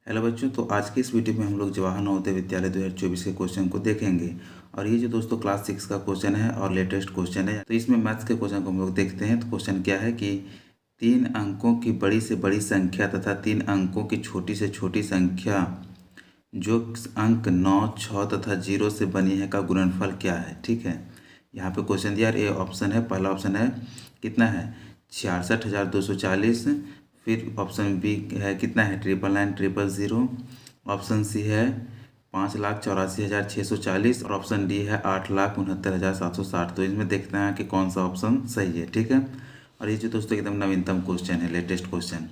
Hello बच्चों, तो आज की इस वीडियो में हम लोग जवाहर नवोदय विद्यालय 2024 के क्वेश्चन को देखेंगे। और ये जो दोस्तों क्लास 6 का क्वेश्चन है और लेटेस्ट क्वेश्चन है, तो इसमें मैथ्स के क्वेश्चन को हम लोग देखते हैं। तो क्वेश्चन क्या है कि 3 अंकों की बड़ी से बड़ी संख्या तथा 3 अंकों की छोटी से छोटी संख्या जो अंक 9, 6 तथा 0 से बनी है का गुणनफल क्या है। ठीक है, यहाँ पे क्वेश्चन दिया। ये ऑप्शन है, पहला ऑप्शन है कितना है 66,240। फिर ऑप्शन बी है कितना है 999,000। ऑप्शन सी है 5,84,640 और ऑप्शन डी है 8,69,760। तो इसमें देखते हैं कि कौन सा ऑप्शन सही है। ठीक है, और ये जो दोस्तों एकदम नवीनतम क्वेश्चन है, लेटेस्ट क्वेश्चन।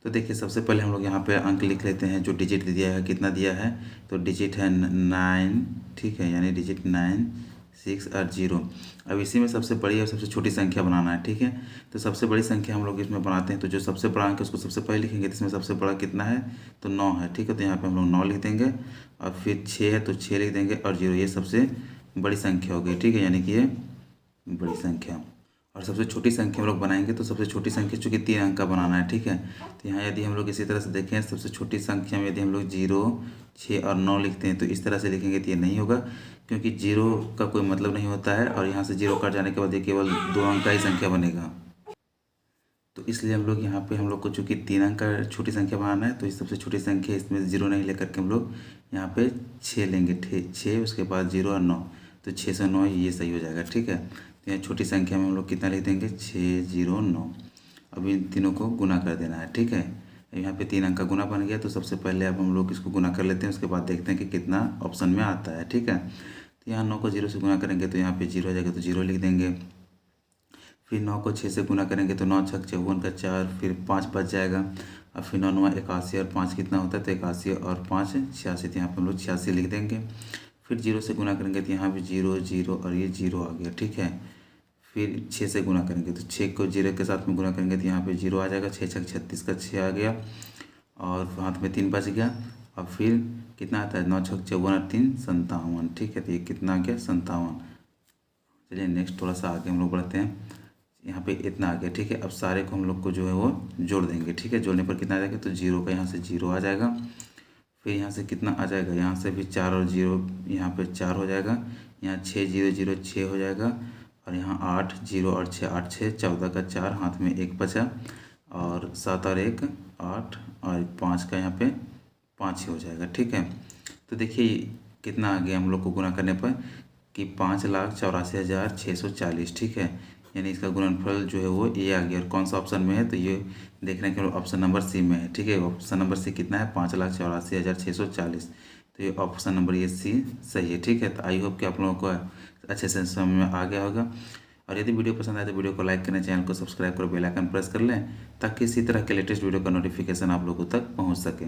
तो देखिए, सबसे पहले हम लोग यहाँ पे अंक लिख लेते हैं। जो डिजिट दिया है कितना दिया है, तो डिजिट है 9। ठीक है, यानी डिजिट 9, 6 और 0। अब इसी में सबसे बड़ी और सबसे छोटी संख्या बनाना है। ठीक है, तो सबसे बड़ी संख्या हम लोग इसमें बनाते हैं। तो जो सबसे बड़ा अंक है उसको सबसे पहले लिखेंगे। तो इसमें सबसे बड़ा कितना है, तो 9 है। ठीक है, तो यहाँ पे हम लोग 9 लिख देंगे। और फिर 6 है तो 6 लिख देंगे और 0, ये सबसे बड़ी संख्या हो गई। ठीक है, यानी कि ये बड़ी संख्या। और सबसे छोटी संख्या हम लोग बनाएंगे। तो सबसे छोटी संख्या चूँकि 3 अंक का बनाना है। ठीक है, तो यहाँ यदि हम लोग इसी तरह से देखें, सबसे छोटी संख्या में यदि हम लोग 0, 6 और 9 लिखते हैं तो इस तरह से लिखेंगे तो ये नहीं होगा, क्योंकि 0 का कोई मतलब नहीं होता है। और यहाँ से 0 कट जाने के बाद ये केवल 2 अंक का ही संख्या बनेगा। तो इसलिए हम लोग यहाँ पे हम लोग को चूँकि 3 अंक का छोटी संख्या बनाना है, तो इस सबसे छोटी संख्या इसमें 0 नहीं लेकर के हम लोग यहाँ पे 6 लेंगे। 6 उसके बाद 0 और 9, तो 6 से 9 ये सही हो जाएगा। ठीक है, तो यहाँ छोटी संख्या में हम लोग कितना लिख देंगे 6, 0, 9। अब इन तीनों को गुना कर देना है। ठीक है, यहाँ पे 3 अंक का गुना बन गया। तो सबसे पहले अब हम लोग इसको गुना कर लेते हैं, उसके बाद देखते हैं कि कितना ऑप्शन में आता है। ठीक है, तो यहाँ 9 को 0 से गुना करेंगे तो यहाँ पे 0 आ जाएगा, तो 0 लिख देंगे। फिर 9 को 6 से गुना करेंगे तो 9 छक 54 का 4, फिर 5 बच जाएगा। और फिर 9 9 81 और 5 कितना होता है, तो 81 और 5 86। तो यहाँ पर हम लोग 86 लिख देंगे। फिर 0 से गुना करेंगे तो यहाँ भी 0 0 और ये 0 आ गया। ठीक है, फिर 6 से गुना करेंगे तो 6 को 0 के साथ में गुना करेंगे तो यहाँ पे 0 आ जाएगा। 6 छक 36 का 6 आ गया और हाथ में 3 बच गया। और फिर कितना आता है 9 छक 54 और 3 57। ठीक है, तो ये कितना आ गया 57। चलिए नेक्स्ट थोड़ा सा आगे हम लोग बढ़ते हैं। यहाँ पे इतना आ गया। ठीक है, अब सारे को हम लोग को जो है वो जोड़ देंगे। ठीक है, जोड़ने पर कितना आ जाएगा, तो 0 का यहाँ से 0 आ जाएगा। फिर यहाँ से कितना आ जाएगा, यहाँ से भी 4 और 0 यहाँ पे 4 हो जाएगा। यहाँ 6 0 0 6 हो जाएगा। और यहाँ 8 0 और 6 8 6 14 का 4, हाथ में 1 बचा। और 7 और 1 8 और 5 का यहाँ पे 5 ही हो जाएगा। ठीक है, तो देखिए कितना आ गया हम लोग को गुना करने पर कि 5,84,640। ठीक है, यानी इसका गुणनफल जो है वो ये आ गया। और कौन सा ऑप्शन में है, तो ये देख रहे हैं कि ऑप्शन नंबर सी में है। ठीक है, ऑप्शन नंबर सी कितना है 5,84,640। तो ये ऑप्शन नंबर ये सी सही है। ठीक है, तो आई होप कि आप लोगों को अच्छे से समझ में आ गया होगा। और यदि वीडियो पसंद आए तो वीडियो को लाइक करें, चैनल को सब्सक्राइब कर बेल आइकन प्रेस कर लें, ताकि इसी तरह के लेटेस्ट वीडियो का नोटिफिकेशन आप लोगों तक पहुँच सके।